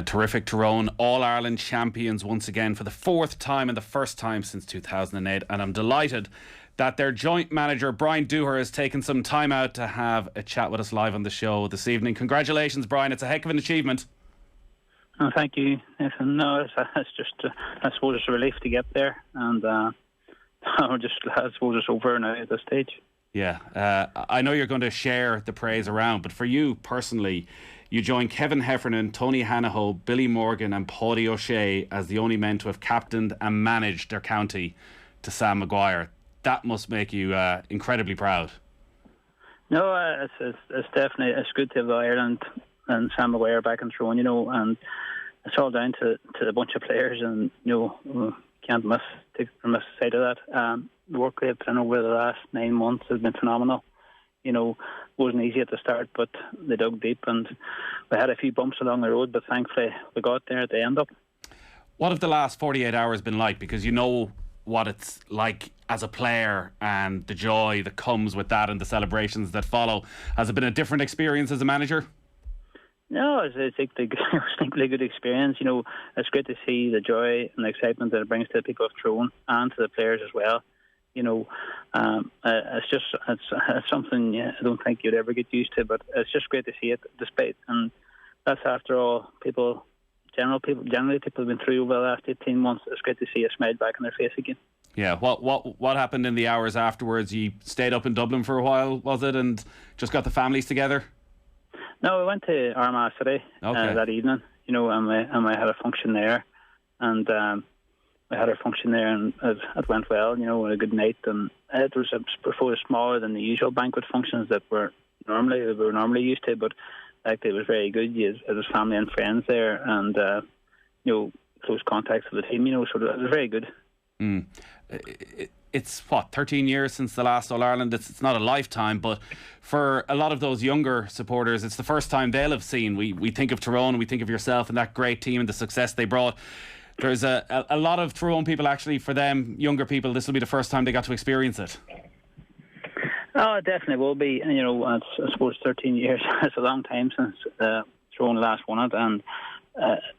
Terrific Tyrone, All-Ireland champions once again for the fourth time and the first time since 2008. And I'm delighted that their joint manager, Brian Dooher, has taken some time out to have a chat with us live on the show this evening. Congratulations, Brian. It's a heck of an achievement. Oh, thank you, Nathan. No, it's just, I suppose it's a relief to get there. And I suppose it's over now at this stage. Yeah, I know you're going to share the praise around, but for you personally, you join Kevin Heffernan, Tony Hanaho, Billy Morgan and Paddy O'Shea as the only men to have captained and managed their county to Sam Maguire. That must make you incredibly proud. No, it's definitely, it's good to have Ireland and Sam Maguire back in Tyrone, and it's all down to a bunch of players, and can't miss sight of that. The work they've done over the last 9 months has been phenomenal. Wasn't easy at the start, but they dug deep, and we had a few bumps along the road, but thankfully we got there at the end up. What have the last 48 hours been like? Because you know what it's like as a player and the joy that comes with that and the celebrations that follow. Has it been a different experience as a manager? No, it's a distinctly good experience. It's great to see the joy and the excitement that it brings to the people of Tyrone and to the players as well. It's something I don't think you'd ever get used to, but it's just great to see it. And that's after all generally people have been through over the last 18 months. It's great to see a smile back on their face again. Yeah, what happened in the hours afterwards? You stayed up in Dublin for a while, was it, and just got the families together? No, we went to Armagh City that evening, and we had a function there, and we had our function there, and it went well. A good night, and it was smaller than the usual banquet functions that we're normally used to, but it was very good. It was family and friends there, and close contacts with the team. So it was very good. It's 13 years since the last All-Ireland. It's not a lifetime, but for a lot of those younger supporters, it's the first time they'll have seen. We think of Tyrone, we think of yourself and that great team and the success they brought. There's a lot of Tyrone people, actually, for them, younger people, this will be the first time they got to experience it. Oh, it definitely will be. I suppose 13 years is a long time since Tyrone last won it, and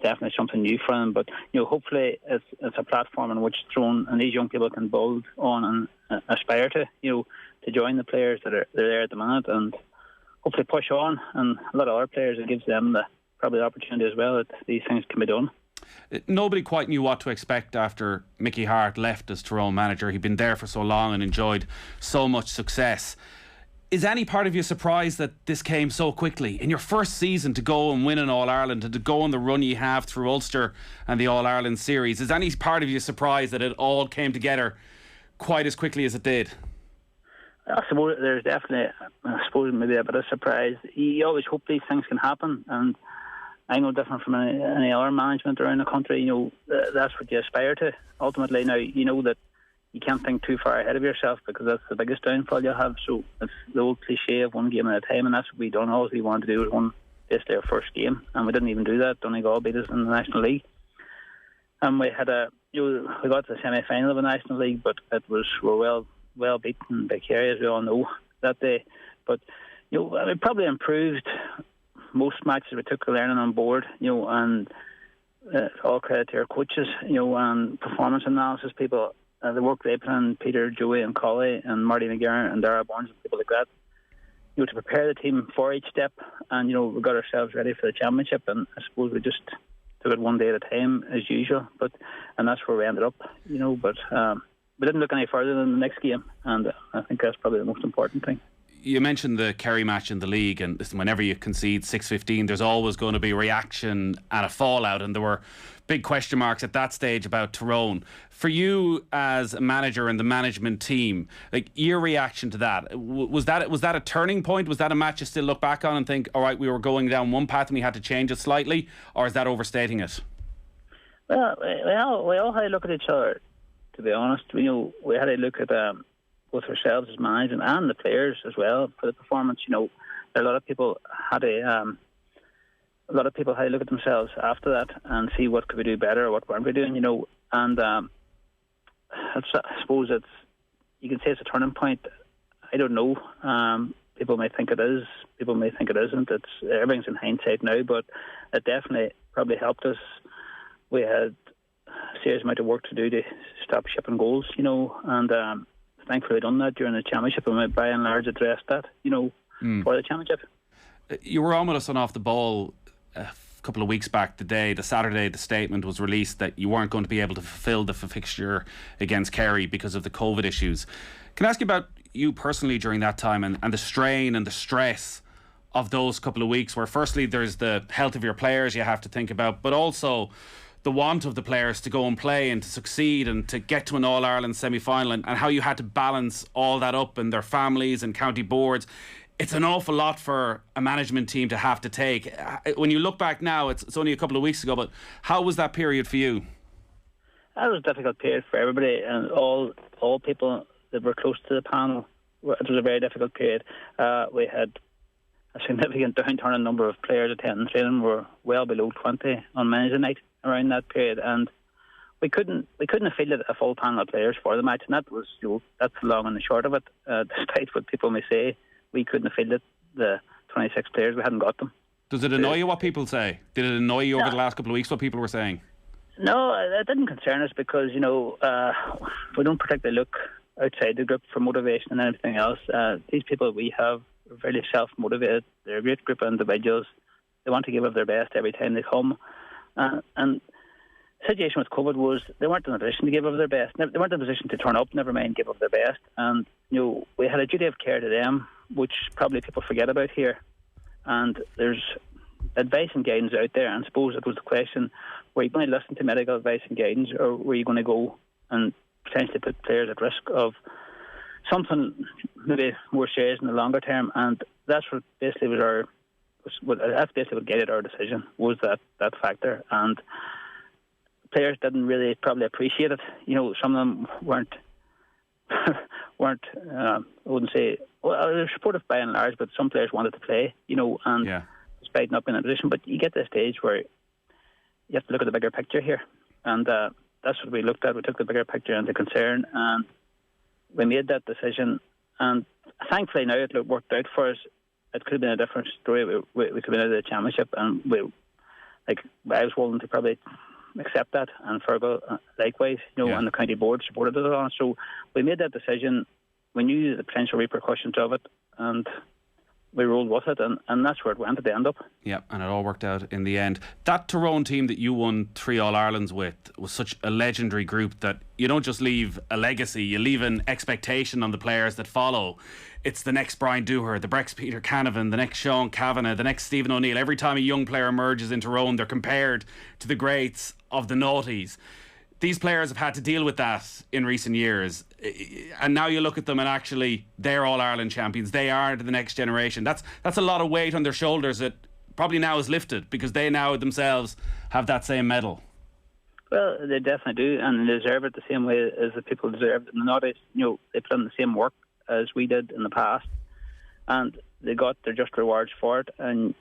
definitely something new for them. But hopefully it's a platform in which Tyrone and these young people can build on and aspire to join the players that are there at the minute, and hopefully push on. And a lot of other players, it gives them probably the opportunity as well that these things can be done. Nobody quite knew what to expect after Mickey Harte left as Tyrone manager. He'd been there for so long and enjoyed so much success. Is any part of you surprised that this came so quickly? In your first season to go and win an All-Ireland and to go on the run you have through Ulster and the All-Ireland series, is any part of you surprised that it all came together quite as quickly as it did? I suppose there's definitely, maybe a bit of surprise. You always hope these things can happen, and I know different from any other management around the country. That's what you aspire to. Ultimately, now you know that you can't think too far ahead of yourself, because that's the biggest downfall you'll have. So it's the old cliche of one game at a time, and that's what we done. All we wanted to do was win basically our first game, and we didn't even do that. Donegal beat us in the National League, and we had we got to the semi-final of the National League, but we were well beaten by Kerry, as we all know, that day. But we probably improved most matches. We took the learning on board, and all credit to our coaches, and performance analysis people. The work they put in, Peter, Joey and Colley and Marty McGarren and Dara Barnes and people like that, to prepare the team for each step, and we got ourselves ready for the championship, and I suppose we just took it one day at a time as usual, and that's where we ended up, but we didn't look any further than the next game, and I think that's probably the most important thing. You mentioned the Kerry match in the league, and whenever you concede 6-15, there's always going to be reaction and a fallout, and there were big question marks at that stage about Tyrone. For you as a manager and the management team, your reaction to that, was that a turning point? Was that a match you still look back on and think, all right, we were going down one path and we had to change it slightly, or is that overstating it? Well, we all had to look at each other, to be honest. We had to look at both ourselves as management and the players as well for the performance. A lot of people had to look at themselves after that and see what could we do better or what weren't we doing. And I suppose you can say it's a turning point. I don't know. People may think it is. People may think it isn't. Everything's in hindsight now, but it definitely probably helped us. We had a serious amount of work to do to stop shipping goals, and thankfully done that during the championship, and we by and large addressed that, for the championship. You were on with us on Off the Ball a couple of weeks back. The Saturday, the statement was released that you weren't going to be able to fulfil the fixture against Kerry because of the COVID issues. Can I ask you about you personally during that time and the strain and the stress of those couple of weeks, where firstly there's the health of your players you have to think about, but also the want of the players to go and play and to succeed and to get to an All-Ireland semi-final, and how you had to balance all that up and their families and county boards. It's an awful lot for a management team to have to take. When you look back now, it's only a couple of weeks ago, but how was that period for you? That was a difficult period for everybody, and all people that were close to the panel. It was a very difficult period. We had a significant downturn in number of players attending training. Were well below 20 on Wednesday night around that period, and we couldn't have fielded a full panel of players for the match, and that's the long and the short of it. Despite what people may say, we couldn't have fielded the 26 players. We hadn't got them. Does it annoy you what people say? Did it annoy you over the last couple of weeks what people were saying? No, it didn't concern us because we don't particularly look outside the group for motivation and everything else. These people we have are very self-motivated. They're a great group of individuals. They want to give up their best every time they come. And the situation with COVID was they weren't in a position to give up their best. They weren't in a position to turn up, never mind give up their best. And we had a duty of care to them, which probably people forget about here. And there's advice and guidance out there. And I suppose it was the question: were you going to listen to medical advice and guidance, or were you going to go and potentially put players at risk of something maybe more serious in the longer term? And that's what basically that's basically what guided our decision, was that factor. And players didn't really probably appreciate it. Some of them weren't I wouldn't say, well, they were supportive by and large, but some players wanted to play, and despite not being in a position. But you get to a stage where you have to look at the bigger picture here, and that's what we looked at. We took the bigger picture into concern, and we made that decision. And thankfully now it worked out for us. It could have been a different story. We could have been out of the championship, and I was willing to probably accept that, and Fergal likewise, and the county board supported it on. So we made that decision. We knew the potential repercussions of it, and we rolled with it, and that's where it went at the end up. Yeah, and it all worked out in the end. That Tyrone team that you won 3 All-Irelands with was such a legendary group that you don't just leave a legacy, you leave an expectation on the players that follow. It's the next Brian Dooher, the next Peter Canavan, the next Sean Kavanagh, the next Stephen O'Neill. Every time a young player emerges in Tyrone, they're compared to the greats of the noughties. These players have had to deal with that in recent years, and now you look at them and actually they're All-Ireland champions. They are the next generation. That's a lot of weight on their shoulders that probably now is lifted because they now themselves have that same medal. Well, they definitely do, and they deserve it the same way as the people deserve it in the noughties. They put in the same work as we did in the past, and they got their just rewards for it. And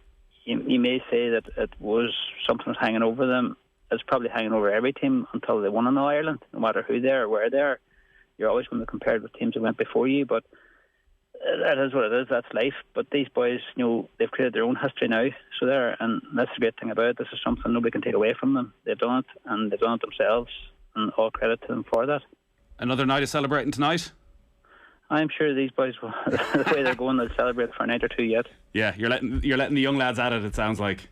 you may say that it was something was hanging over them. It's probably hanging over every team until they won in Ireland, no matter who they are or where they are. You're always going to be compared with teams that went before you, but that is what it is. That's life. But these boys, they've created their own history now, and that's the great thing about it. This is something nobody can take away from them. They've done it, and they've done it themselves, and all credit to them for that. Another night of celebrating tonight? I'm sure these boys will, the way they're going, they'll celebrate for a night or two yet. Yeah, you're letting the young lads at it, it sounds like.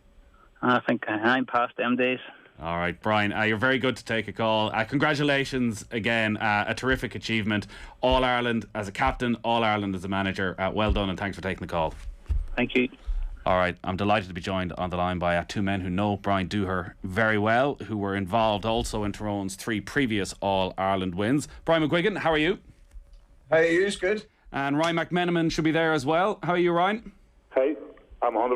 I think I'm past them days. All right, Brian, you're very good to take a call. Congratulations again, a terrific achievement. All-Ireland as a captain, All-Ireland as a manager. Well done, and thanks for taking the call. Thank you. All right, I'm delighted to be joined on the line by two men who know Brian Dooher very well, who were involved also in Tyrone's 3 previous All-Ireland wins. Brian McGuigan, how are you? How are you? Good. And Ryan McMenamin should be there as well. How are you, Ryan? Hey, I'm on the